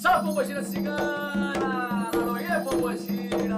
Salve, pombogira cigana! Aloie, pombogira!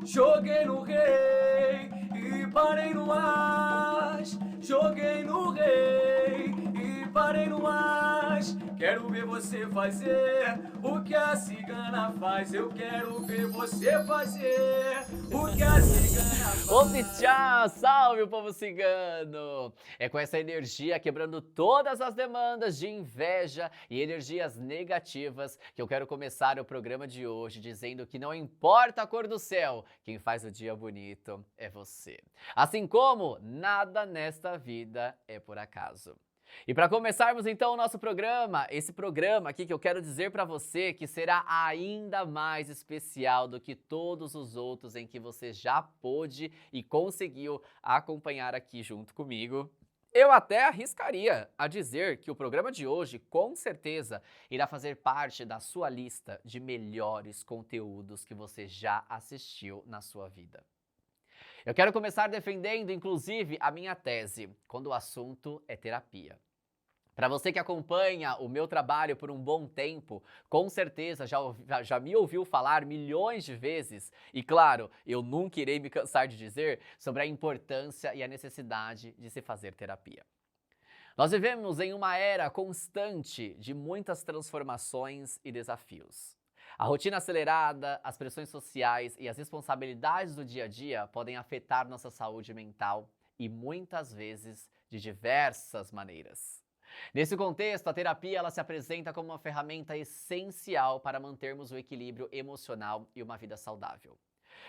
Joguei no rei e parei no as. Joguei no rei e parei no as. Quero ver você fazer o que a cigana faz. Eu quero ver você fazer o que a cigana faz. Oficial, salve o povo cigano! É com essa energia quebrando todas as demandas de inveja e energias negativas que eu quero começar o programa de hoje dizendo que não importa a cor do céu, quem faz o dia bonito é você. Assim como nada nesta vida é por acaso. E para começarmos então o nosso programa, esse programa aqui que eu quero dizer para você que será ainda mais especial do que todos os outros em que você já pôde e conseguiu acompanhar aqui junto comigo. Eu até arriscaria a dizer que o programa de hoje, com certeza, irá fazer parte da sua lista de melhores conteúdos que você já assistiu na sua vida. Eu quero começar defendendo, inclusive, a minha tese, quando o assunto é terapia. Para você que acompanha o meu trabalho por um bom tempo, com certeza já me ouviu falar milhões de vezes, e claro, eu nunca irei me cansar de dizer sobre a importância e a necessidade de se fazer terapia. Nós vivemos em uma era constante de muitas transformações e desafios. A rotina acelerada, as pressões sociais e as responsabilidades do dia a dia podem afetar nossa saúde mental e muitas vezes de diversas maneiras. Nesse contexto, a terapia ela se apresenta como uma ferramenta essencial para mantermos o equilíbrio emocional e uma vida saudável.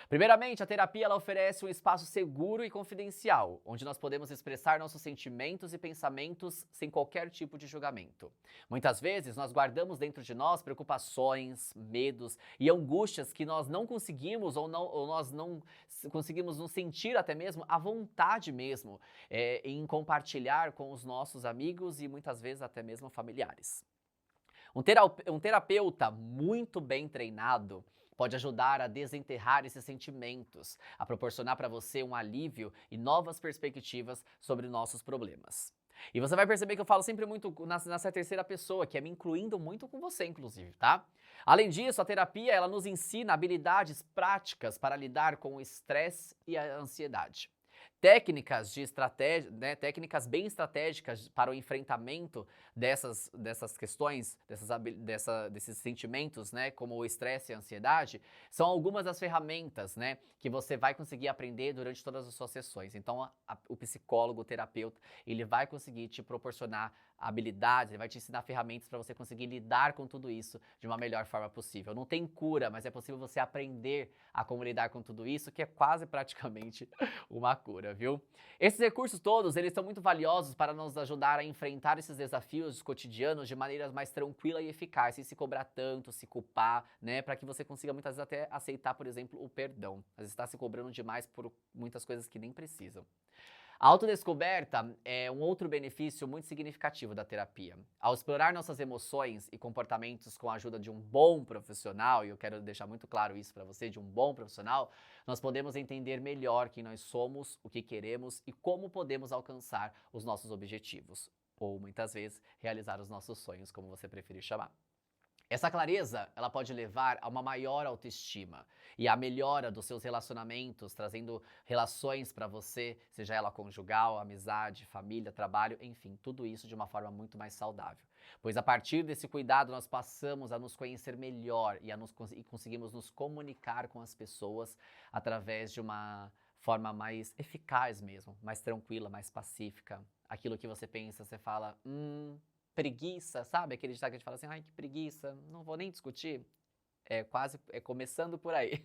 Primeiramente, a terapia ela oferece um espaço seguro e confidencial, onde nós podemos expressar nossos sentimentos e pensamentos sem qualquer tipo de julgamento. Muitas vezes, nós guardamos dentro de nós preocupações, medos e angústias que nós não conseguimos ou nós não conseguimos nos sentir até mesmo à vontade mesmo em compartilhar com os nossos amigos e muitas vezes até mesmo familiares. Um terapeuta muito bem treinado pode ajudar a desenterrar esses sentimentos, a proporcionar para você um alívio e novas perspectivas sobre nossos problemas. E você vai perceber que eu falo sempre muito nessa terceira pessoa, que é me incluindo muito com você, inclusive, tá? Além disso, a terapia ela nos ensina habilidades práticas para lidar com o estresse e a ansiedade. Técnicas de estratégia, né, técnicas bem estratégicas para o enfrentamento dessas questões, desses sentimentos, né, como o estresse e a ansiedade, são algumas das ferramentas, né, que você vai conseguir aprender durante todas as suas sessões. Então, o psicólogo, o terapeuta, ele vai conseguir te proporcionar habilidades, ele vai te ensinar ferramentas para você conseguir lidar com tudo isso de uma melhor forma possível. Não tem cura, mas é possível você aprender a como lidar com tudo isso, que é quase praticamente uma cura, viu? Esses recursos todos, eles são muito valiosos para nos ajudar a enfrentar esses desafios cotidianos de maneira mais tranquila e eficaz, sem se cobrar tanto, se culpar, né? Para que você consiga muitas vezes até aceitar, por exemplo, o perdão. Às vezes está se cobrando demais por muitas coisas que nem precisam. A autodescoberta é um outro benefício muito significativo da terapia. Ao explorar nossas emoções e comportamentos com a ajuda de um bom profissional, e eu quero deixar muito claro isso para você, de um bom profissional, nós podemos entender melhor quem nós somos, o que queremos e como podemos alcançar os nossos objetivos. Ou, muitas vezes, realizar os nossos sonhos, como você preferir chamar. Essa clareza, ela pode levar a uma maior autoestima e a melhora dos seus relacionamentos, trazendo relações para você, seja ela conjugal, amizade, família, trabalho, enfim, tudo isso de uma forma muito mais saudável. Pois a partir desse cuidado nós passamos a nos conhecer melhor e conseguimos nos comunicar com as pessoas através de uma forma mais eficaz mesmo, mais tranquila, mais pacífica. Aquilo que você pensa, você fala, preguiça, sabe? Aquele ditado que a gente fala assim, ai que preguiça, não vou nem discutir. É começando por aí.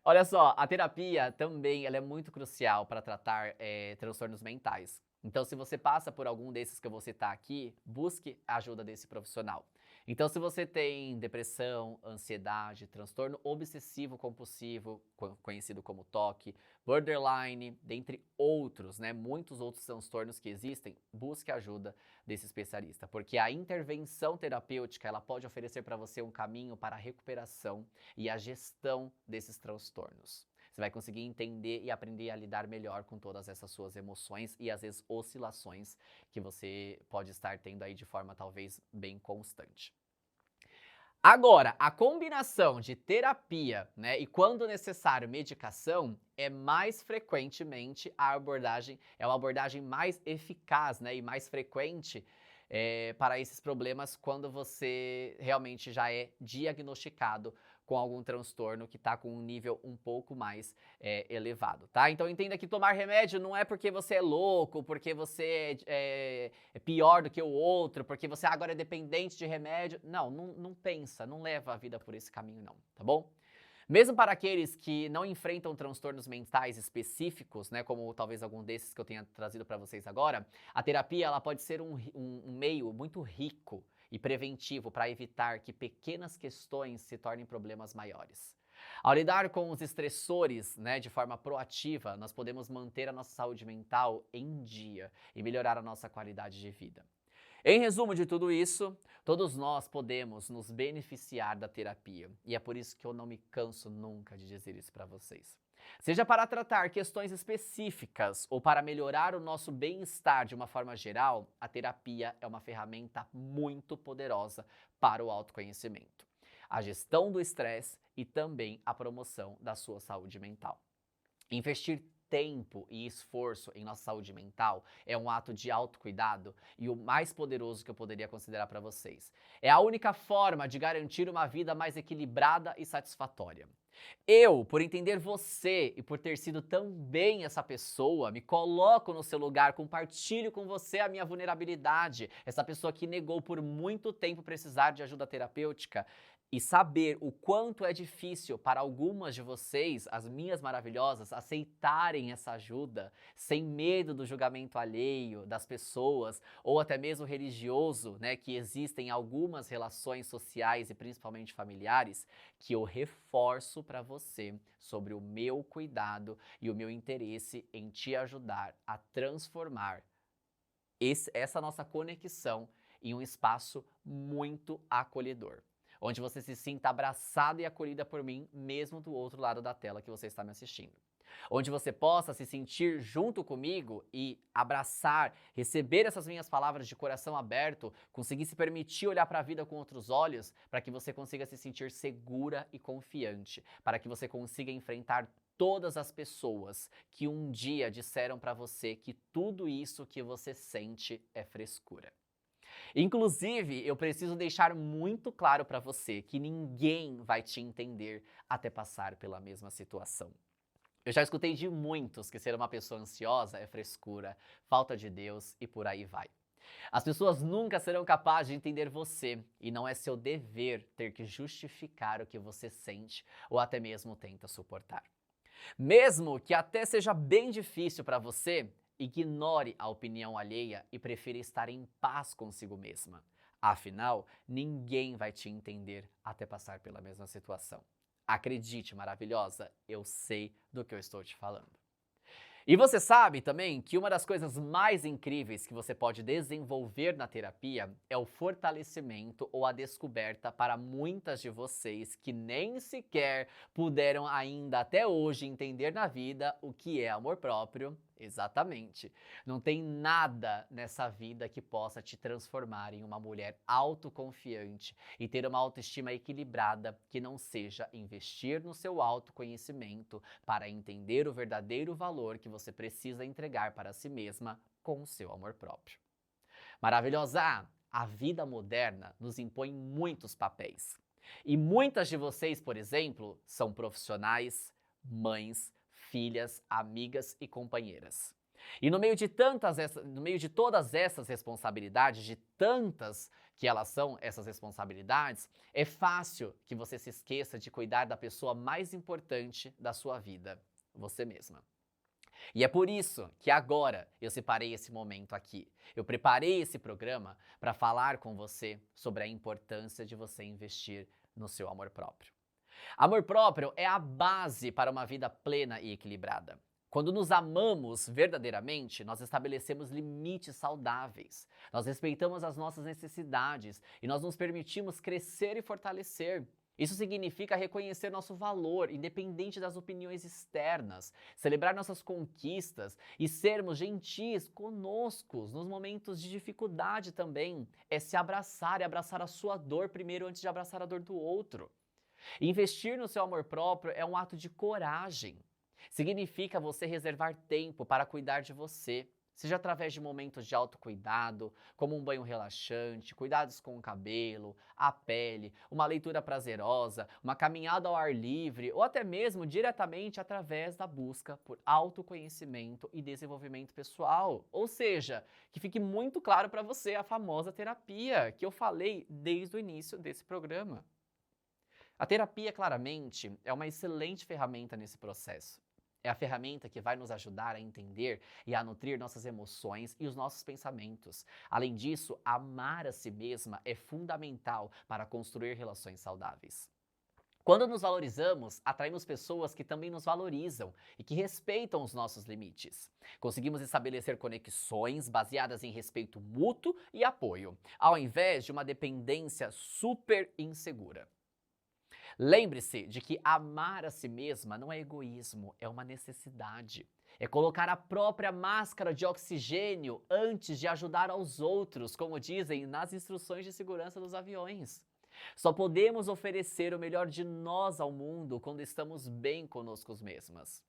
Olha só, a terapia também ela é muito crucial para tratar transtornos mentais. Então, se você passa por algum desses que eu vou citar aqui, busque a ajuda desse profissional. Então, se você tem depressão, ansiedade, transtorno obsessivo compulsivo, conhecido como TOC, borderline, dentre outros, né, muitos outros transtornos que existem, busque a ajuda desse especialista, porque a intervenção terapêutica ela pode oferecer para você um caminho para a recuperação e a gestão desses transtornos. Você vai conseguir entender e aprender a lidar melhor com todas essas suas emoções e às vezes oscilações que você pode estar tendo aí de forma talvez bem constante. Agora, a combinação de terapia, né, e quando necessário medicação, é mais frequentemente é uma abordagem mais eficaz, né, e mais frequente para esses problemas quando você realmente já é diagnosticado com algum transtorno que está com um nível um pouco mais elevado, tá? Então entenda que tomar remédio não é porque você é louco, porque você é pior do que o outro, porque você agora é dependente de remédio. Não pensa, não leva a vida por esse caminho não, tá bom? Mesmo para aqueles que não enfrentam transtornos mentais específicos, né, como talvez algum desses que eu tenha trazido para vocês agora, a terapia ela pode ser um meio muito rico e preventivo para evitar que pequenas questões se tornem problemas maiores. Ao lidar com os estressores, né, de forma proativa, nós podemos manter a nossa saúde mental em dia e melhorar a nossa qualidade de vida. Em resumo de tudo isso, todos nós podemos nos beneficiar da terapia. E é por isso que eu não me canso nunca de dizer isso para vocês. Seja para tratar questões específicas ou para melhorar o nosso bem-estar de uma forma geral, a terapia é uma ferramenta muito poderosa para o autoconhecimento, a gestão do estresse e também a promoção da sua saúde mental. Investir tempo e esforço em nossa saúde mental é um ato de autocuidado e o mais poderoso que eu poderia considerar para vocês. É a única forma de garantir uma vida mais equilibrada e satisfatória. Eu, por entender você e por ter sido também essa pessoa, me coloco no seu lugar, compartilho com você a minha vulnerabilidade, essa pessoa que negou por muito tempo precisar de ajuda terapêutica. E saber o quanto é difícil para algumas de vocês, as minhas maravilhosas, aceitarem essa ajuda sem medo do julgamento alheio, das pessoas, ou até mesmo religioso, né, que existem em algumas relações sociais e principalmente familiares, que eu reforço para você sobre o meu cuidado e o meu interesse em te ajudar a transformar essa nossa conexão em um espaço muito acolhedor, onde você se sinta abraçada e acolhida por mim, mesmo do outro lado da tela que você está me assistindo. Onde você possa se sentir junto comigo e abraçar, receber essas minhas palavras de coração aberto, conseguir se permitir olhar para a vida com outros olhos, para que você consiga se sentir segura e confiante, para que você consiga enfrentar todas as pessoas que um dia disseram para você que tudo isso que você sente é frescura. Inclusive, eu preciso deixar muito claro para você que ninguém vai te entender até passar pela mesma situação. Eu já escutei de muitos que ser uma pessoa ansiosa é frescura, falta de Deus e por aí vai. As pessoas nunca serão capazes de entender você e não é seu dever ter que justificar o que você sente ou até mesmo tenta suportar. Mesmo que até seja bem difícil para você, ignore a opinião alheia e prefira estar em paz consigo mesma. Afinal, ninguém vai te entender até passar pela mesma situação. Acredite, maravilhosa, eu sei do que eu estou te falando. E você sabe também que uma das coisas mais incríveis que você pode desenvolver na terapia é o fortalecimento ou a descoberta para muitas de vocês que nem sequer puderam ainda até hoje entender na vida o que é amor próprio. Exatamente. Não tem nada nessa vida que possa te transformar em uma mulher autoconfiante e ter uma autoestima equilibrada que não seja investir no seu autoconhecimento para entender o verdadeiro valor que você precisa entregar para si mesma com o seu amor próprio. Maravilhosa! A vida moderna nos impõe muitos papéis. E muitas de vocês, por exemplo, são profissionais, mães, filhas, amigas e companheiras. E no meio de todas essas responsabilidades, de tantas que elas são, essas responsabilidades, é fácil que você se esqueça de cuidar da pessoa mais importante da sua vida, você mesma. E é por isso que agora eu separei esse momento aqui. Eu preparei esse programa para falar com você sobre a importância de você investir no seu amor próprio. Amor próprio é a base para uma vida plena e equilibrada. Quando nos amamos verdadeiramente, nós estabelecemos limites saudáveis, nós respeitamos as nossas necessidades e nós nos permitimos crescer e fortalecer. Isso significa reconhecer nosso valor, independente das opiniões externas, celebrar nossas conquistas e sermos gentis conosco nos momentos de dificuldade também. É se abraçar e abraçar a sua dor primeiro antes de abraçar a dor do outro. Investir no seu amor próprio é um ato de coragem. Significa você reservar tempo para cuidar de você. Seja através de momentos de autocuidado, como um banho relaxante, cuidados com o cabelo, a pele, uma leitura prazerosa, uma caminhada ao ar livre ou até mesmo diretamente através da busca por autoconhecimento e desenvolvimento pessoal. Ou seja, que fique muito claro para você a famosa terapia que eu falei desde o início desse programa. A terapia, claramente, é uma excelente ferramenta nesse processo. É a ferramenta que vai nos ajudar a entender e a nutrir nossas emoções e os nossos pensamentos. Além disso, amar a si mesma é fundamental para construir relações saudáveis. Quando nos valorizamos, atraímos pessoas que também nos valorizam e que respeitam os nossos limites. Conseguimos estabelecer conexões baseadas em respeito mútuo e apoio, ao invés de uma dependência super insegura. Lembre-se de que amar a si mesma não é egoísmo, é uma necessidade. É colocar a própria máscara de oxigênio antes de ajudar aos outros, como dizem nas instruções de segurança dos aviões. Só podemos oferecer o melhor de nós ao mundo quando estamos bem conosco mesmas.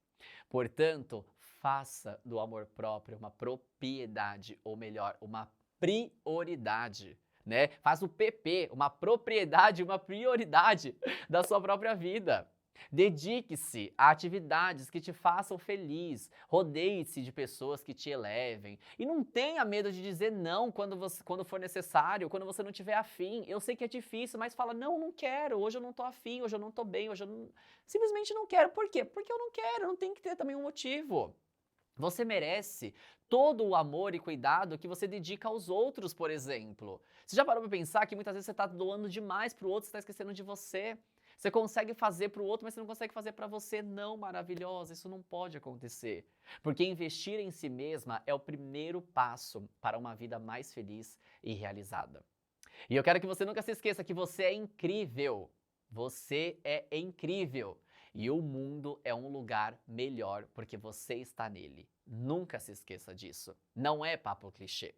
Portanto, faça do amor próprio uma propriedade, ou melhor, uma prioridade. Né? Faz o PP, uma propriedade, uma prioridade da sua própria vida. Dedique-se a atividades que te façam feliz, rodeie-se de pessoas que te elevem e não tenha medo de dizer não quando for necessário, quando você não tiver afim. Eu sei que é difícil, mas fala, não quero, hoje eu não tô afim, hoje eu não tô bem, hoje eu não... simplesmente não quero. Por quê? Porque eu não quero, não tem que ter também um motivo. Você merece todo o amor e cuidado que você dedica aos outros, por exemplo. Você já parou para pensar que muitas vezes você está doando demais para o outro, você está esquecendo de você? Você consegue fazer para o outro, mas você não consegue fazer para você? Não, maravilhosa, isso não pode acontecer. Porque investir em si mesma é o primeiro passo para uma vida mais feliz e realizada. E eu quero que você nunca se esqueça que você é incrível. Você é incrível. E o mundo é um lugar melhor porque você está nele. Nunca se esqueça disso. Não é papo clichê.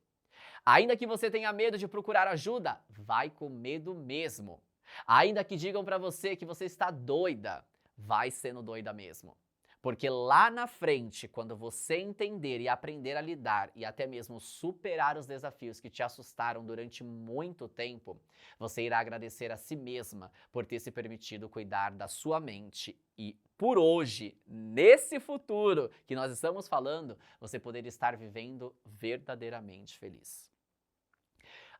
Ainda que você tenha medo de procurar ajuda, vai com medo mesmo. Ainda que digam pra você que você está doida, vai sendo doida mesmo. Porque lá na frente, quando você entender e aprender a lidar e até mesmo superar os desafios que te assustaram durante muito tempo, você irá agradecer a si mesma por ter se permitido cuidar da sua mente e, por hoje, nesse futuro que nós estamos falando, você poder estar vivendo verdadeiramente feliz.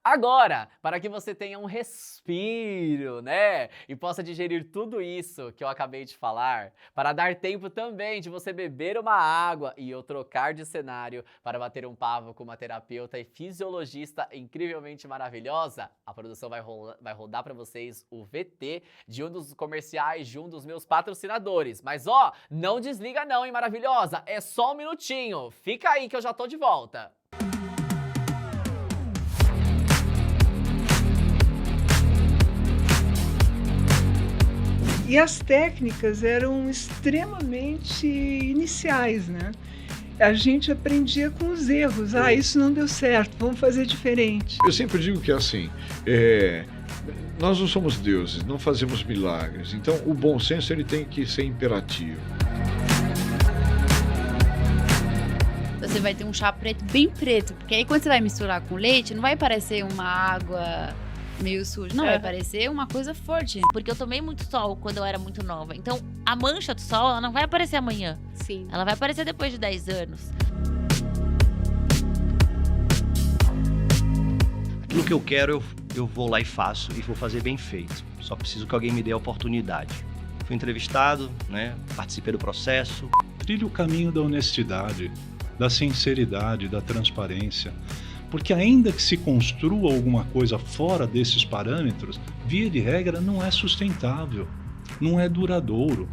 Agora, para que você tenha um respiro, né? E possa digerir tudo isso que eu acabei de falar, para dar tempo também de você beber uma água e eu trocar de cenário para bater um papo com uma terapeuta e fisiologista incrivelmente maravilhosa, a produção vai rodar para vocês o VT de um dos comerciais de um dos meus patrocinadores. Mas ó, não desliga não, hein, maravilhosa? É só um minutinho. Fica aí que eu já tô de volta. E as técnicas eram extremamente iniciais, né? A gente aprendia com os erros. Isso não deu certo, vamos fazer diferente. Eu sempre digo que é assim, nós não somos deuses, não fazemos milagres. Então o bom senso ele tem que ser imperativo. Você vai ter um chá preto bem preto, porque aí quando você vai misturar com leite, não vai parecer uma água meio suja, não, vai parecer uma coisa forte. Porque eu tomei muito sol quando eu era muito nova. Então, a mancha do sol, ela não vai aparecer amanhã. Sim. Ela vai aparecer depois de 10 anos. Aquilo que eu quero, eu vou lá e faço, e vou fazer bem feito. Só preciso que alguém me dê a oportunidade. Fui entrevistado, né? Participei do processo. Trilhe o caminho da honestidade, da sinceridade, da transparência. Porque ainda que se construa alguma coisa fora desses parâmetros, via de regra não é sustentável, não é duradouro.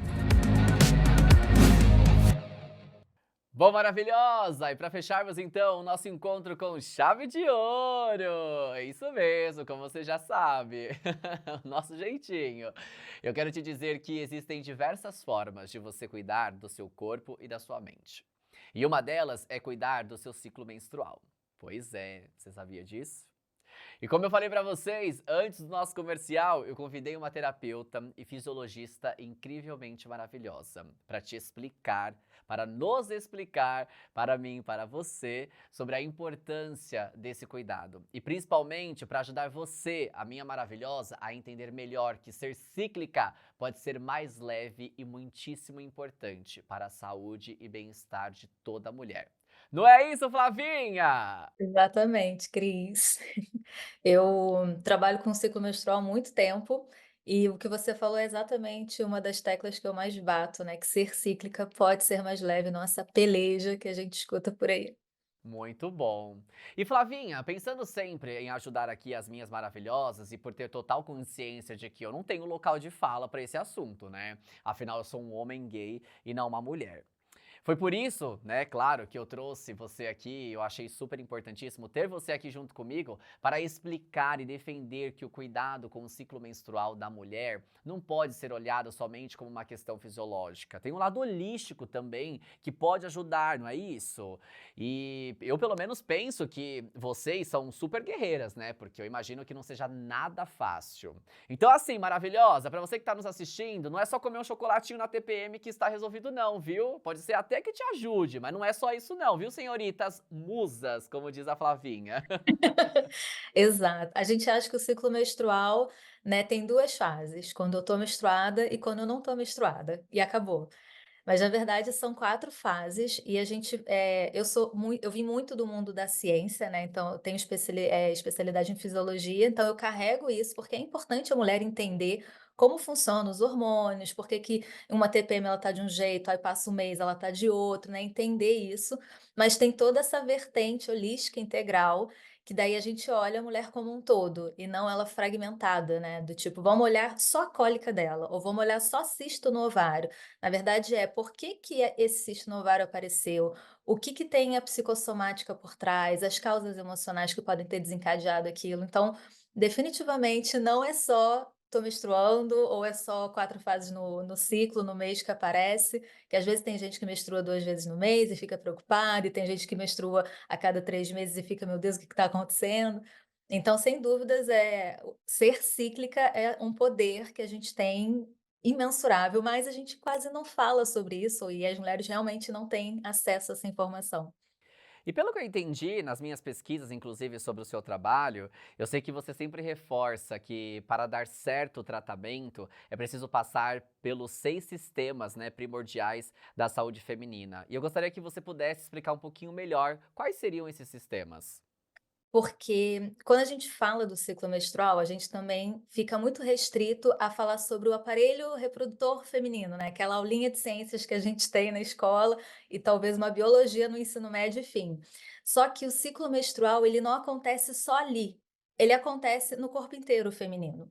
Bom, maravilhosa! E para fecharmos então o nosso encontro com chave de ouro, é isso mesmo, como você já sabe, o nosso jeitinho. Eu quero te dizer que existem diversas formas de você cuidar do seu corpo e da sua mente. E uma delas é cuidar do seu ciclo menstrual. Pois é, você sabia disso? E como eu falei pra vocês, antes do nosso comercial, eu convidei uma terapeuta e fisiologista incrivelmente maravilhosa para te explicar, para nos explicar, para mim, para você, sobre a importância desse cuidado. E principalmente para ajudar você, a minha maravilhosa, a entender melhor que ser cíclica pode ser mais leve e muitíssimo importante para a saúde e bem-estar de toda mulher. Não é isso, Flavinha? Exatamente, Cris. Eu trabalho com ciclo menstrual há muito tempo e o que você falou é exatamente uma das teclas que eu mais bato, né? Que ser cíclica pode ser mais leve, não essa peleja que a gente escuta por aí. Muito bom. E Flavinha, pensando sempre em ajudar aqui as minhas maravilhosas e por ter total consciência de que eu não tenho local de fala para esse assunto, né? Afinal, eu sou um homem gay e não uma mulher. Foi por isso, né, claro, que eu trouxe você aqui, eu achei super importantíssimo ter você aqui junto comigo para explicar e defender que o cuidado com o ciclo menstrual da mulher não pode ser olhado somente como uma questão fisiológica. Tem um lado holístico também que pode ajudar, não é isso? E eu pelo menos penso que vocês são super guerreiras, né? Porque eu imagino que não seja nada fácil. Então assim, maravilhosa, para você que tá nos assistindo, não é só comer um chocolatinho na TPM que está resolvido não, viu? Pode ser até que te ajude, mas não é só isso não, viu, senhoritas musas, como diz a Flavinha. Exato. A gente acha que o ciclo menstrual, né, tem duas fases, quando eu tô menstruada e quando eu não tô menstruada, e acabou. Mas na verdade são 4 fases e a gente, eu vim muito do mundo da ciência, né, então eu tenho especialidade em fisiologia, então eu carrego isso, porque é importante a mulher entender como funcionam os hormônios, por que que uma TPM ela tá de um jeito, aí passa um mês ela tá de outro, né, entender isso. Mas tem toda essa vertente holística integral, que daí a gente olha a mulher como um todo, e não ela fragmentada, né, do tipo, vamos olhar só a cólica dela, ou vamos olhar só cisto no ovário. Na verdade é, por que que esse cisto no ovário apareceu? O que que tem a psicossomática por trás? As causas emocionais que podem ter desencadeado aquilo. Então, definitivamente não é só tô menstruando ou é só 4 fases no ciclo, no mês que aparece, que às vezes tem gente que menstrua 2 vezes no mês e fica preocupada, e tem gente que menstrua a cada 3 meses e fica: "Meu Deus, o que está acontecendo?". Então, sem dúvidas, ser cíclica é um poder que a gente tem imensurável, mas a gente quase não fala sobre isso e as mulheres realmente não têm acesso a essa informação. E pelo que eu entendi nas minhas pesquisas, inclusive sobre o seu trabalho, eu sei que você sempre reforça que para dar certo tratamento é preciso passar pelos 6 sistemas, né, primordiais da saúde feminina. E eu gostaria que você pudesse explicar um pouquinho melhor quais seriam esses sistemas. Porque quando a gente fala do ciclo menstrual, a gente também fica muito restrito a falar sobre o aparelho reprodutor feminino, né? Aquela aulinha de ciências que a gente tem na escola e talvez uma biologia no ensino médio, enfim. Só que o ciclo menstrual, ele não acontece só ali. Ele acontece no corpo inteiro feminino.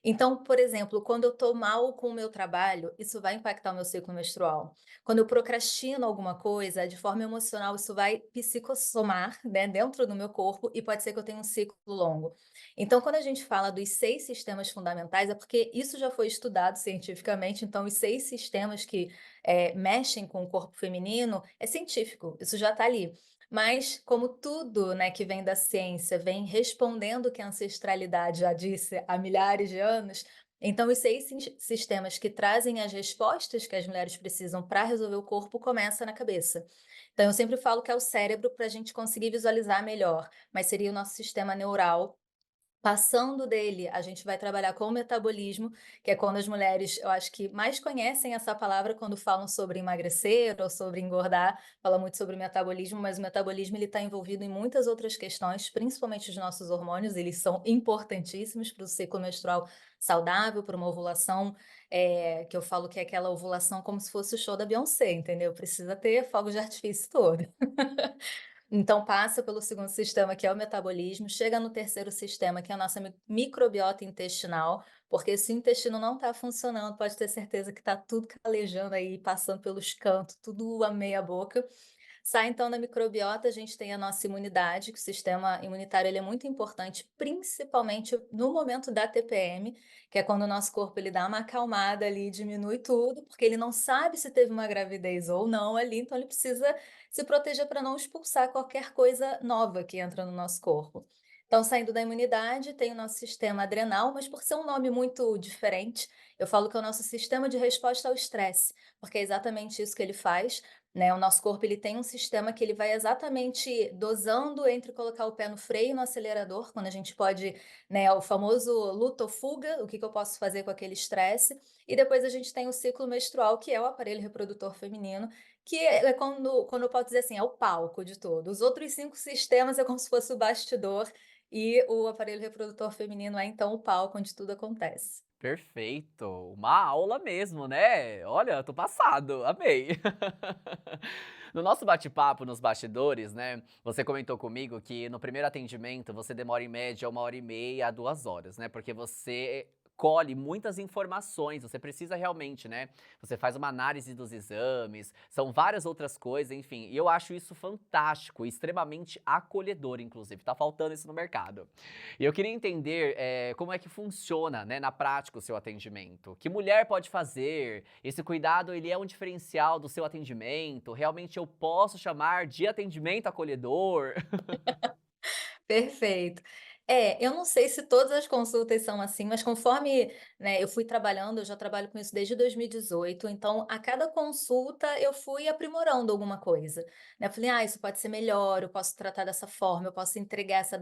Então, por exemplo, quando eu estou mal com o meu trabalho, isso vai impactar o meu ciclo menstrual. Quando eu procrastino alguma coisa, de forma emocional, isso vai psicossomar, né, dentro do meu corpo e pode ser que eu tenha um ciclo longo. Então, quando a gente fala dos 6 sistemas fundamentais, é porque isso já foi estudado cientificamente. Então, os 6 sistemas que mexem com o corpo feminino é científico, isso já está ali. Mas, como tudo, né, que vem da ciência vem respondendo o que a ancestralidade já disse há milhares de anos, então os 6 sistemas que trazem as respostas que as mulheres precisam para resolver o corpo começa na cabeça. Então eu sempre falo que é o cérebro para a gente conseguir visualizar melhor, mas seria o nosso sistema neural. Passando dele, a gente vai trabalhar com o metabolismo, que é quando as mulheres, eu acho que mais conhecem essa palavra quando falam sobre emagrecer ou sobre engordar, fala muito sobre metabolismo, mas o metabolismo ele está envolvido em muitas outras questões, principalmente os nossos hormônios, eles são importantíssimos para o ciclo menstrual saudável, para uma ovulação, que eu falo que é aquela ovulação como se fosse o show da Beyoncé, entendeu? Precisa ter fogo de artifício todo. Então passa pelo segundo sistema, que é o metabolismo, chega no terceiro sistema, que é a nossa microbiota intestinal, porque se o intestino não está funcionando, pode ter certeza que está tudo calejando aí, passando pelos cantos, tudo a meia boca. Sai então da microbiota, a gente tem a nossa imunidade, que o sistema imunitário ele é muito importante, principalmente no momento da TPM, que é quando o nosso corpo ele dá uma acalmada ali, diminui tudo, porque ele não sabe se teve uma gravidez ou não ali, então ele precisa se proteger para não expulsar qualquer coisa nova que entra no nosso corpo. Então, saindo da imunidade, tem o nosso sistema adrenal, mas por ser um nome muito diferente, eu falo que é o nosso sistema de resposta ao estresse, porque é exatamente isso que ele faz, né? O nosso corpo ele tem um sistema que ele vai exatamente dosando entre colocar o pé no freio e no acelerador, quando a gente pode, né, o famoso luta ou fuga, o que que eu posso fazer com aquele estresse, e depois a gente tem o ciclo menstrual, que é o aparelho reprodutor feminino, que é quando eu posso dizer assim, é o palco de todo. Os outros 5 sistemas é como se fosse o bastidor, e o aparelho reprodutor feminino é então o palco onde tudo acontece. Perfeito, uma aula mesmo, né? Olha, tô passado, amei. No nosso bate-papo nos bastidores, né? Você comentou comigo que no primeiro atendimento você demora em média 1h30 a 2 horas, né? Porque você colhe muitas informações, você precisa realmente, né? Você faz uma análise dos exames, são várias outras coisas, enfim. E eu acho isso fantástico, e extremamente acolhedor, inclusive. Tá faltando isso no mercado. E eu queria entender como é que funciona, né, na prática o seu atendimento. Que mulher pode fazer? Esse cuidado, ele é um diferencial do seu atendimento? Realmente eu posso chamar de atendimento acolhedor? Perfeito. É, eu não sei se todas as consultas são assim, mas conforme, né, eu fui trabalhando, eu já trabalho com isso desde 2018, então a cada consulta eu fui aprimorando alguma coisa, né? Eu falei, isso pode ser melhor, eu posso tratar dessa forma, eu posso entregar essa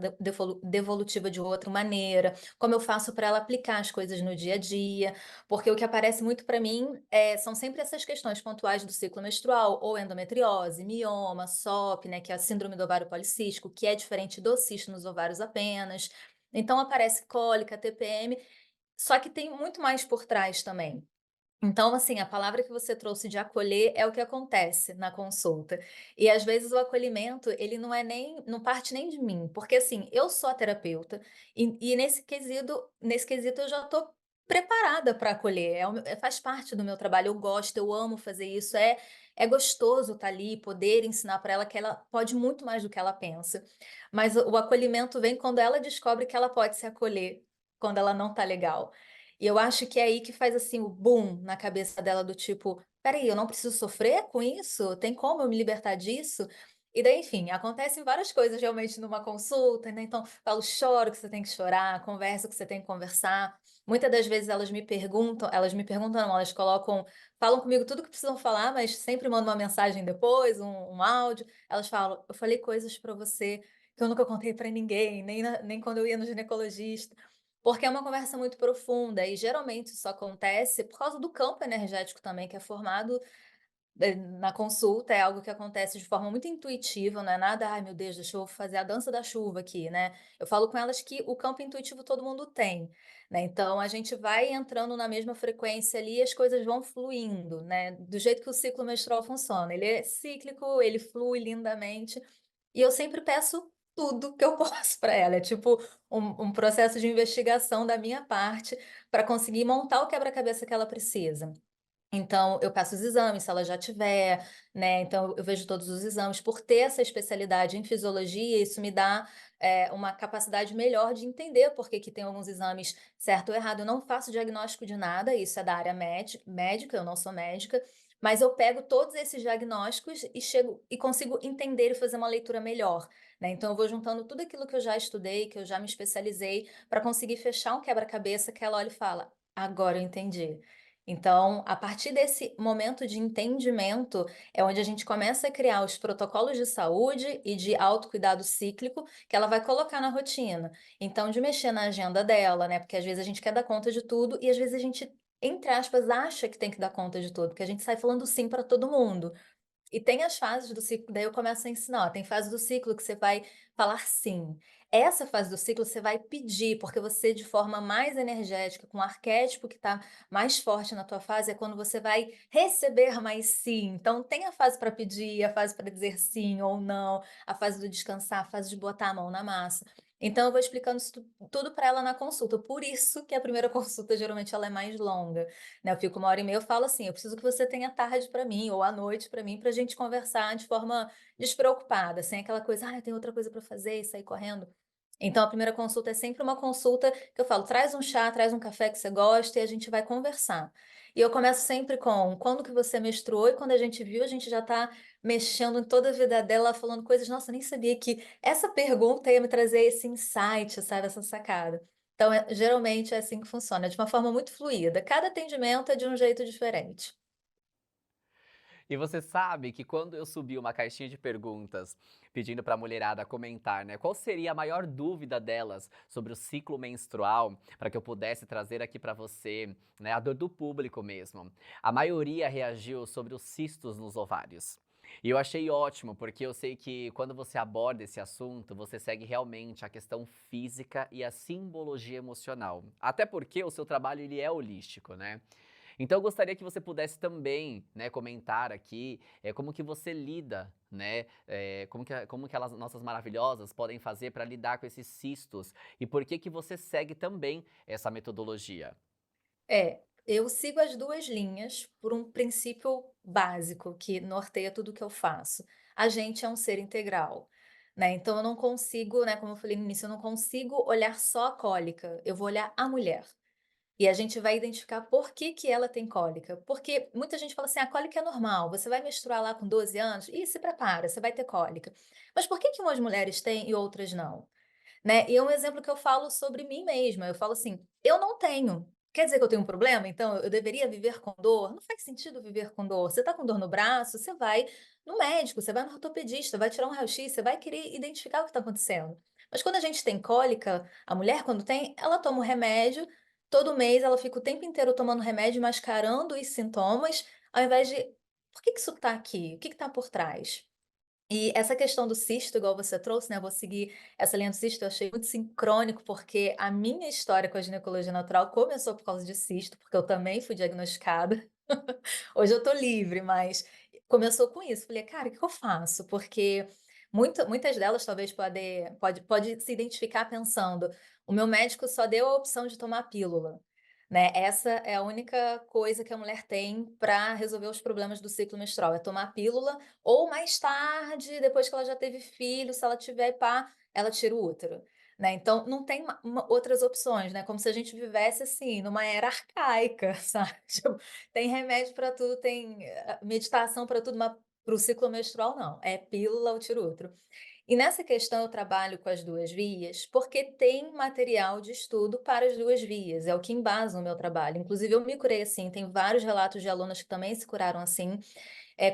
devolutiva de outra maneira, como eu faço para ela aplicar as coisas no dia a dia, porque o que aparece muito para mim são sempre essas questões pontuais do ciclo menstrual, ou endometriose, mioma, SOP, né, que é a síndrome do ovário policístico, que é diferente do cisto nos ovários apenas. Então aparece cólica, TPM, só que tem muito mais por trás também. Então, assim, a palavra que você trouxe de acolher é o que acontece na consulta. E às vezes o acolhimento, ele não parte nem de mim, porque assim, eu sou a terapeuta e nesse quesito eu já estou preparada para acolher, faz parte do meu trabalho, eu gosto, eu amo fazer isso, é gostoso estar ali, poder ensinar para ela que ela pode muito mais do que ela pensa. Mas o acolhimento vem quando ela descobre que ela pode se acolher, quando ela não tá legal. E eu acho que é aí que faz assim o boom na cabeça dela do tipo, peraí, eu não preciso sofrer com isso? Tem como eu me libertar disso? E daí, enfim, acontecem várias coisas realmente numa consulta, né? Então, falo, choro que você tem que chorar, conversa que você tem que conversar. Muitas das vezes elas me perguntam, não, elas falam comigo tudo que precisam falar, mas sempre mandam uma mensagem depois, um áudio. Elas falam, eu falei coisas pra você que eu nunca contei pra ninguém, nem quando eu ia no ginecologista. Porque é uma conversa muito profunda e geralmente isso acontece por causa do campo energético também que é formado, na consulta, é algo que acontece de forma muito intuitiva, não é nada: "Ai meu Deus, deixa eu fazer a dança da chuva aqui", né. Eu falo com elas que o campo intuitivo todo mundo tem, né, então a gente vai entrando na mesma frequência ali e as coisas vão fluindo, né, do jeito que o ciclo menstrual funciona, ele é cíclico, ele flui lindamente, e eu sempre peço tudo que eu posso para ela, é tipo um processo de investigação da minha parte, para conseguir montar o quebra-cabeça que ela precisa. Então, eu peço os exames, se ela já tiver, né, então eu vejo todos os exames. Por ter essa especialidade em fisiologia, isso me dá, uma capacidade melhor de entender por que que tem alguns exames certo ou errado. Eu não faço diagnóstico de nada, isso é da área médica, eu não sou médica, mas eu pego todos esses diagnósticos e chego e consigo entender e fazer uma leitura melhor, né. Então eu vou juntando tudo aquilo que eu já estudei, que eu já me especializei, para conseguir fechar um quebra-cabeça que ela olha e fala: "Agora eu entendi". Então, a partir desse momento de entendimento, é onde a gente começa a criar os protocolos de saúde e de autocuidado cíclico que ela vai colocar na rotina. Então, de mexer na agenda dela, né? Porque às vezes a gente quer dar conta de tudo e às vezes a gente, entre aspas, acha que tem que dar conta de tudo, porque a gente sai falando sim para todo mundo. E tem as fases do ciclo, daí eu começo a ensinar, ó, tem fase do ciclo que você vai falar sim. Essa fase do ciclo você vai pedir, porque você de forma mais energética, com o arquétipo que está mais forte na tua fase, é quando você vai receber mais sim. Então tem a fase para pedir, a fase para dizer sim ou não, a fase do descansar, a fase de botar a mão na massa. Então eu vou explicando isso tudo para ela na consulta. Por isso que a primeira consulta geralmente ela é mais longa, né? Eu fico 1 hora e meia, eu falo assim, eu preciso que você tenha tarde para mim ou à noite para mim, para a gente conversar de forma despreocupada, sem aquela coisa, ah, eu tenho outra coisa para fazer e sair correndo. Então a primeira consulta é sempre uma consulta que eu falo, traz um chá, traz um café que você gosta e a gente vai conversar. E eu começo sempre com quando que você menstruou e quando a gente viu, a gente já está mexendo em toda a vida dela, falando coisas, nossa, eu nem sabia que essa pergunta ia me trazer esse insight, sabe, essa sacada. Então, geralmente é assim que funciona, de uma forma muito fluida. Cada atendimento é de um jeito diferente. E você sabe que quando eu subi uma caixinha de perguntas pedindo para a mulherada comentar, né, qual seria a maior dúvida delas sobre o ciclo menstrual, para que eu pudesse trazer aqui para você, né, a dor do público mesmo. A maioria reagiu sobre os cistos nos ovários. E eu achei ótimo, porque eu sei que quando você aborda esse assunto, você segue realmente a questão física e a simbologia emocional. Até porque o seu trabalho ele é holístico, né? Então eu gostaria que você pudesse também, né, comentar aqui, como que você lida, né, como que elas, nossas maravilhosas, podem fazer para lidar com esses cistos e por que que você segue também essa metodologia. É, eu sigo as duas linhas por um princípio básico que norteia tudo que eu faço. A gente é um ser integral, né? Então eu não consigo, né, como eu falei no início, eu não consigo olhar só a cólica, eu vou olhar a mulher. E a gente vai identificar por que que ela tem cólica. Porque muita gente fala assim: "A cólica é normal, você vai menstruar lá com 12 anos, e se prepara, você vai ter cólica". Mas por que que umas mulheres têm e outras não? Né, e é um exemplo que eu falo sobre mim mesma, eu falo assim: "Eu não tenho, quer dizer que eu tenho um problema? Então eu deveria viver com dor?". Não faz sentido viver com dor. Você tá com dor no braço, você vai no médico, você vai no ortopedista, vai tirar um raio-x, você vai querer identificar o que está acontecendo. Mas quando a gente tem cólica, a mulher quando tem, ela toma o remédio, todo mês ela fica o tempo inteiro tomando remédio, mascarando os sintomas, ao invés de: "Por que que isso tá aqui? O que que tá por trás?". E essa questão do cisto, igual você trouxe, né, eu vou seguir essa linha do cisto, eu achei muito sincrônico, porque a minha história com a ginecologia natural começou por causa de cisto, porque eu também fui diagnosticada. Hoje eu tô livre, mas começou com isso. Falei: "Cara, o que que eu faço?". Porque muitas delas talvez pode se identificar pensando: "O meu médico só deu a opção de tomar pílula", né. Essa é a única coisa que a mulher tem para resolver os problemas do ciclo menstrual, é tomar pílula ou mais tarde, depois que ela já teve filho, se ela tiver, pá, ela tira o útero, né. Então não tem outras opções, né, como se a gente vivesse, assim, numa era arcaica, sabe. Tipo, tem remédio para tudo, tem, meditação para tudo, mas para o ciclo menstrual não, é pílula ou tira o útero. E nessa questão eu trabalho com as 2 vias, porque tem material de estudo para as 2 vias, é o que embasa o meu trabalho. Inclusive eu me curei assim, tem vários relatos de alunas que também se curaram assim,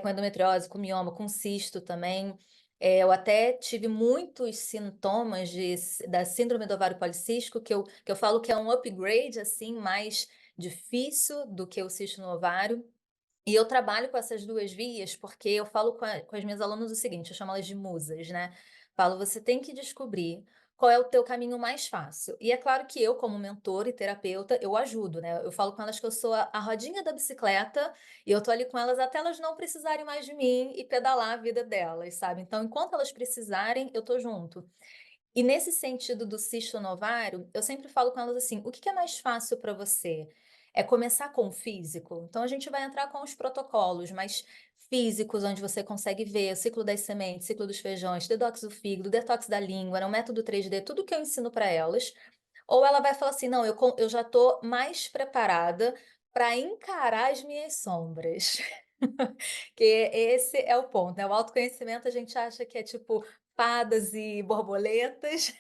com endometriose, com mioma, com cisto também. Eu até tive muitos sintomas da síndrome do ovário policístico, que eu falo que é um upgrade, assim, mais difícil do que o cisto no ovário. E eu trabalho com essas 2 vias, porque eu falo com as minhas alunas o seguinte, eu chamo elas de musas, né. Falo: "Você tem que descobrir qual é o teu caminho mais fácil". E é claro que eu, como mentora e terapeuta, eu ajudo, né. Eu falo com elas que eu sou a rodinha da bicicleta, e eu tô ali com elas até elas não precisarem mais de mim e pedalar a vida delas, sabe. Então enquanto elas precisarem, eu tô junto. E nesse sentido do cisto no ovário, eu sempre falo com elas assim: "O que que é mais fácil para você? É começar com o físico? Então a gente vai entrar com os protocolos mais físicos, onde você consegue ver o ciclo das sementes, ciclo dos feijões, detox do fígado, detox da língua, né, o método 3D, tudo que eu ensino para elas". Ou ela vai falar assim: "Não, eu já estou mais preparada para encarar as minhas sombras". Que esse é o ponto, né, o autoconhecimento a gente acha que é tipo fadas e borboletas,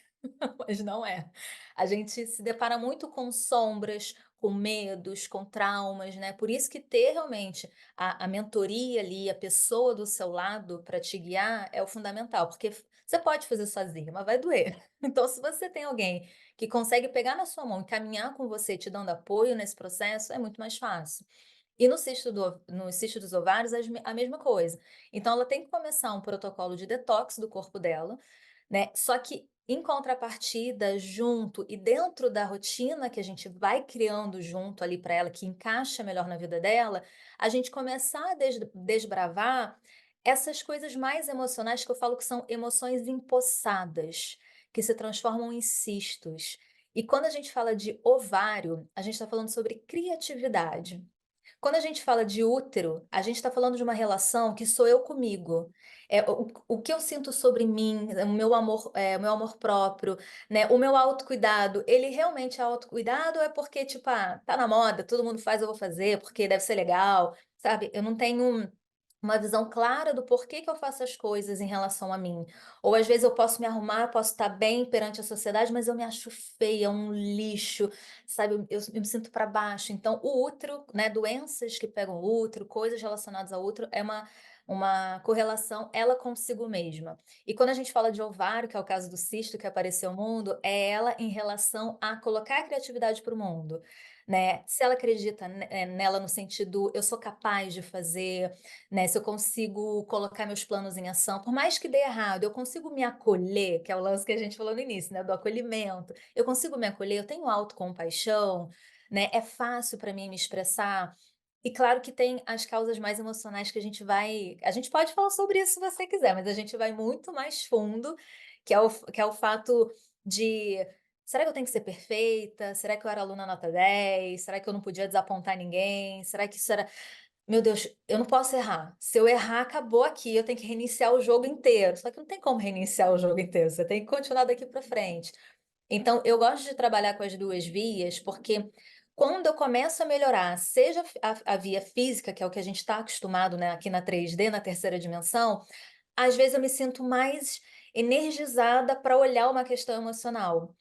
mas não é. A gente se depara muito com sombras, com medos, com traumas, né, por isso que ter realmente a mentoria ali, a pessoa do seu lado para te guiar é o fundamental, porque você pode fazer sozinho, mas vai doer. Então se você tem alguém que consegue pegar na sua mão e caminhar com você te dando apoio nesse processo, é muito mais fácil. E no cisto dos ovários a mesma coisa. Então ela tem que começar um protocolo de detox do corpo dela, né, só que em contrapartida, junto e dentro da rotina que a gente vai criando junto ali para ela, que encaixa melhor na vida dela, a gente começar a desbravar essas coisas mais emocionais que eu falo que são emoções empossadas, que se transformam em cistos. E quando a gente fala de ovário, a gente está falando sobre criatividade. Quando a gente fala de útero, a gente está falando de uma relação que sou eu comigo. O que eu sinto sobre mim, o meu amor próprio, né? O meu autocuidado, ele realmente é autocuidado ou é porque, tipo, tá na moda, todo mundo faz, eu vou fazer, porque deve ser legal, sabe? Eu não tenho uma visão clara do porquê que eu faço as coisas em relação a mim. Ou às vezes eu posso me arrumar, posso estar bem perante a sociedade, mas eu me acho feia, um lixo, sabe? Eu me sinto para baixo. Então, o útero, né? Doenças que pegam o útero, coisas relacionadas ao útero, é uma correlação ela consigo mesma. E quando a gente fala de ovário, que é o caso do cisto que apareceu no mundo, é ela em relação a colocar a criatividade para o mundo. Né? Se ela acredita nela no sentido eu sou capaz de fazer, né? Se eu consigo colocar meus planos em ação, por mais que dê errado, eu consigo me acolher, que é o lance que a gente falou no início, né? Do acolhimento. Eu consigo me acolher, eu tenho autocompaixão, né? É fácil para mim me expressar. E claro que tem as causas mais emocionais que a gente pode falar sobre isso se você quiser, mas a gente vai muito mais fundo, que é o fato de será que eu tenho que ser perfeita? Será que eu era aluna nota 10? Será que eu não podia desapontar ninguém? Será que isso era meu Deus, eu não posso errar. Se eu errar, acabou aqui, eu tenho que reiniciar o jogo inteiro. Só que não tem como reiniciar o jogo inteiro, você tem que continuar daqui para frente. Então, eu gosto de trabalhar com as duas vias, porque quando eu começo a melhorar, seja a via física, que é o que a gente está acostumado, né, aqui na 3D, na terceira dimensão, às vezes eu me sinto mais energizada para olhar uma questão emocional.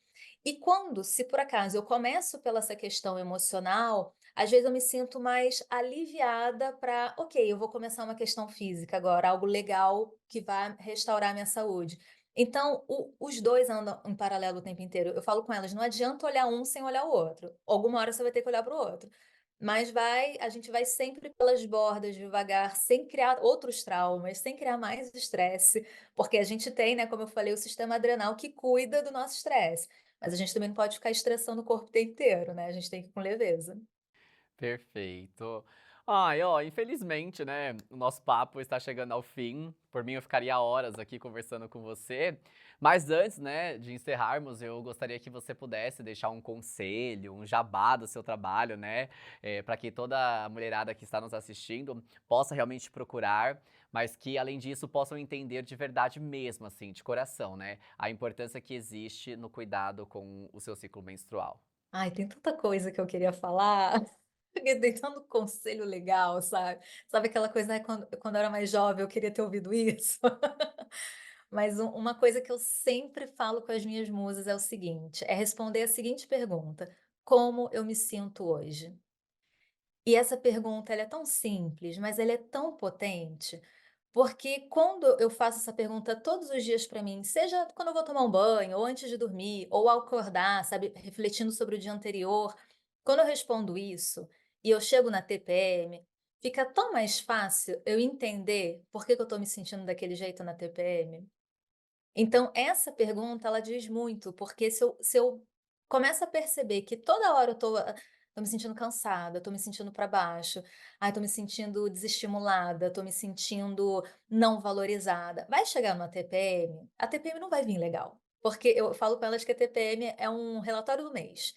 E quando, se por acaso eu começo pela essa questão emocional, às vezes eu me sinto mais aliviada para, ok, eu vou começar uma questão física agora, algo legal que vai restaurar a minha saúde. Então, os dois andam em paralelo o tempo inteiro. Eu falo com elas, não adianta olhar um sem olhar o outro. Alguma hora você vai ter que olhar para o outro. Mas a gente vai sempre pelas bordas, devagar, sem criar outros traumas, sem criar mais estresse, porque a gente tem, né, como eu falei, o sistema adrenal que cuida do nosso estresse. Mas a gente também não pode ficar estressando o corpo o tempo inteiro, né? A gente tem que ir com leveza. Perfeito. Ai, ó, infelizmente, né, o nosso papo está chegando ao fim. Por mim, eu ficaria horas aqui conversando com você. Mas antes, né, de encerrarmos, eu gostaria que você pudesse deixar um conselho, um jabá do seu trabalho, né, para que toda a mulherada que está nos assistindo possa realmente procurar, mas que, além disso, possam entender de verdade mesmo, assim, de coração, né, a importância que existe no cuidado com o seu ciclo menstrual. Ai, tem tanta coisa que eu queria falar. Porque tem tanto conselho legal, sabe? Sabe aquela coisa, né? Quando eu era mais jovem, eu queria ter ouvido isso. Mas uma coisa que eu sempre falo com as minhas musas é o seguinte: é responder a seguinte pergunta: como eu me sinto hoje? E essa pergunta ela é tão simples, mas ela é tão potente, porque quando eu faço essa pergunta todos os dias para mim, seja quando eu vou tomar um banho, ou antes de dormir, ou ao acordar, sabe, refletindo sobre o dia anterior, quando eu respondo isso e eu chego na TPM, fica tão mais fácil eu entender por que que eu estou me sentindo daquele jeito na TPM. Então, essa pergunta, ela diz muito, porque se eu começo a perceber que toda hora tô me sentindo cansada, tô me sentindo para baixo, ai, tô me sentindo desestimulada, tô me sentindo não valorizada, vai chegar numa TPM, a TPM não vai vir legal, porque eu falo com elas que a TPM é um relatório do mês.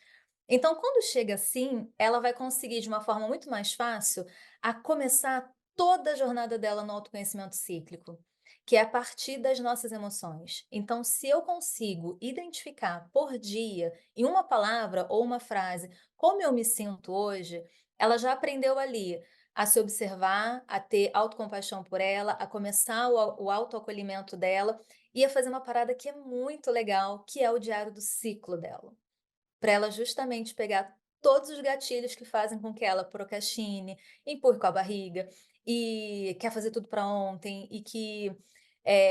Então, quando chega assim, ela vai conseguir, de uma forma muito mais fácil, a começar toda a jornada dela no autoconhecimento cíclico, que é a partir das nossas emoções. Então, se eu consigo identificar por dia, em uma palavra ou uma frase, como eu me sinto hoje, ela já aprendeu ali a se observar, a ter autocompaixão por ela, a começar o autoacolhimento dela e a fazer uma parada que é muito legal, que é o diário do ciclo dela. Para ela justamente pegar todos os gatilhos que fazem com que ela procrastine, empurre com a barriga e quer fazer tudo para ontem e que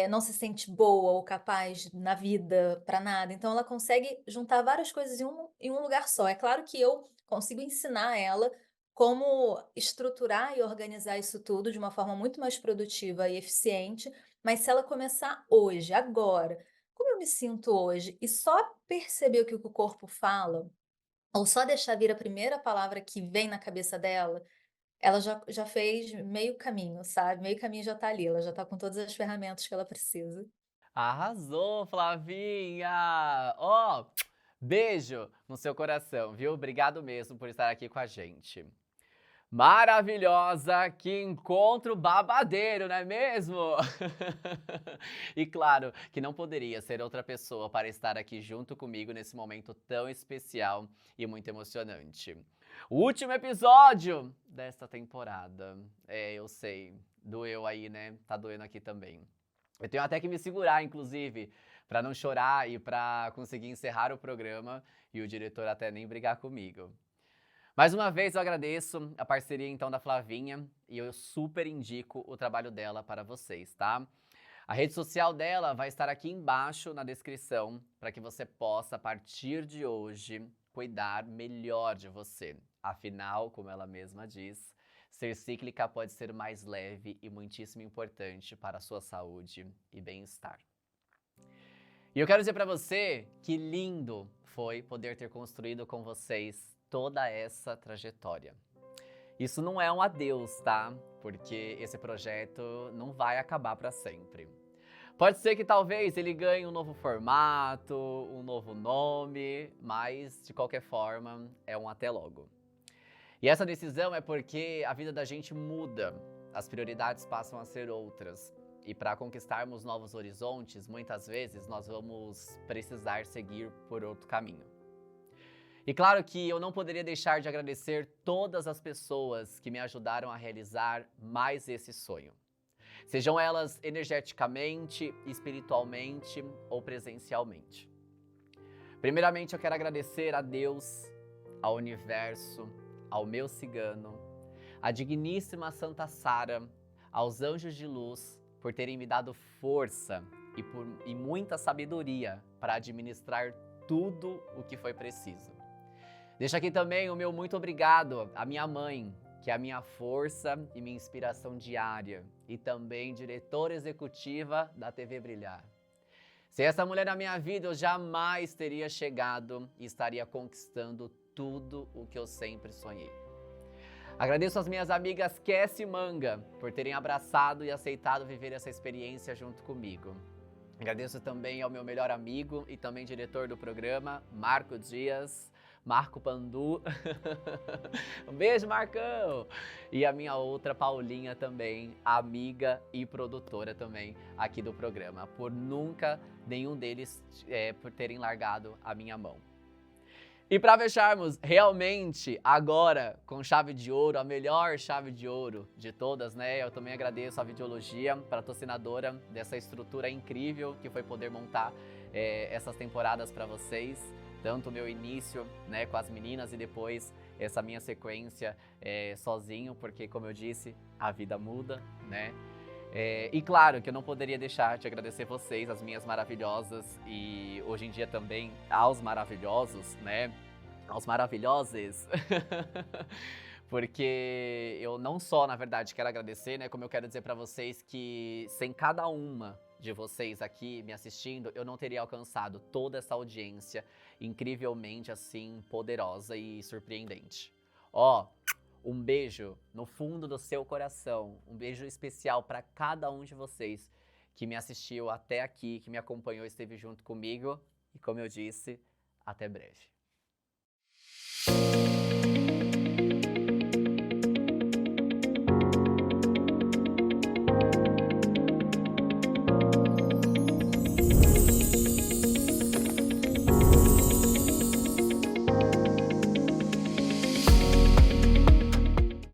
não se sente boa ou capaz na vida para nada. Então ela consegue juntar várias coisas em um lugar só. É claro que eu consigo ensinar ela como estruturar e organizar isso tudo de uma forma muito mais produtiva e eficiente, mas se ela começar hoje, agora, como eu me sinto hoje? E só perceber o que o corpo fala, ou só deixar vir a primeira palavra que vem na cabeça dela, ela já fez meio caminho, sabe? Meio caminho já tá ali, ela já tá com todas as ferramentas que ela precisa. Arrasou, Flavinha! Ó, beijo no seu coração, viu? Obrigado mesmo por estar aqui com a gente. Maravilhosa, que encontro babadeiro, não é mesmo? E claro que não poderia ser outra pessoa para estar aqui junto comigo nesse momento tão especial e muito emocionante. O último episódio desta temporada. É, eu sei, doeu aí, né? Tá doendo aqui também. Eu tenho até que me segurar, inclusive, para não chorar e para conseguir encerrar o programa e o diretor até nem brigar comigo. Mais uma vez eu agradeço a parceria então da Flavinha e eu super indico o trabalho dela para vocês, tá? A rede social dela vai estar aqui embaixo na descrição para que você possa, a partir de hoje, cuidar melhor de você. Afinal, como ela mesma diz, ser cíclica pode ser mais leve e muitíssimo importante para a sua saúde e bem-estar. E eu quero dizer para você que lindo foi poder ter construído com vocês toda essa trajetória. Isso não é um adeus, tá? Porque esse projeto não vai acabar para sempre. Pode ser que talvez ele ganhe um novo formato, um novo nome, mas de qualquer forma é um até logo. E essa decisão é porque a vida da gente muda, as prioridades passam a ser outras. E para conquistarmos novos horizontes, muitas vezes nós vamos precisar seguir por outro caminho. E claro que eu não poderia deixar de agradecer todas as pessoas que me ajudaram a realizar mais esse sonho. Sejam elas energeticamente, espiritualmente ou presencialmente. Primeiramente eu quero agradecer a Deus, ao universo, ao meu cigano, à digníssima Santa Sara, aos anjos de luz por terem me dado força e muita sabedoria para administrar tudo o que foi preciso. Deixo aqui também o meu muito obrigado à minha mãe, que é a minha força e minha inspiração diária, e também diretora executiva da TV Brilhar. Sem essa mulher na minha vida, eu jamais teria chegado e estaria conquistando tudo o que eu sempre sonhei. Agradeço às minhas amigas Cassie e Manga por terem abraçado e aceitado viver essa experiência junto comigo. Agradeço também ao meu melhor amigo e também diretor do programa, Marco Dias, Marco Pandu. Um beijo, Marcão! E a minha outra Paulinha também, amiga e produtora também aqui do programa, por nunca nenhum deles por terem largado a minha mão. E para fecharmos realmente agora com chave de ouro, a melhor chave de ouro de todas, né? Eu também agradeço a Videologia, patrocinadora dessa estrutura incrível que foi poder montar essas temporadas para vocês. Tanto o meu início, né, com as meninas e depois essa minha sequência sozinho, porque como eu disse, a vida muda, né? E claro que eu não poderia deixar de agradecer vocês, as minhas maravilhosas, e hoje em dia também aos maravilhosos, né? Aos maravilhosos. Porque eu não só, na verdade, quero agradecer, né? Como eu quero dizer pra vocês que sem cada uma de vocês aqui me assistindo, eu não teria alcançado toda essa audiência incrivelmente, assim, poderosa e surpreendente. Ó, um beijo no fundo do seu coração, um beijo especial para cada um de vocês que me assistiu até aqui, que me acompanhou, esteve junto comigo e, como eu disse, até breve.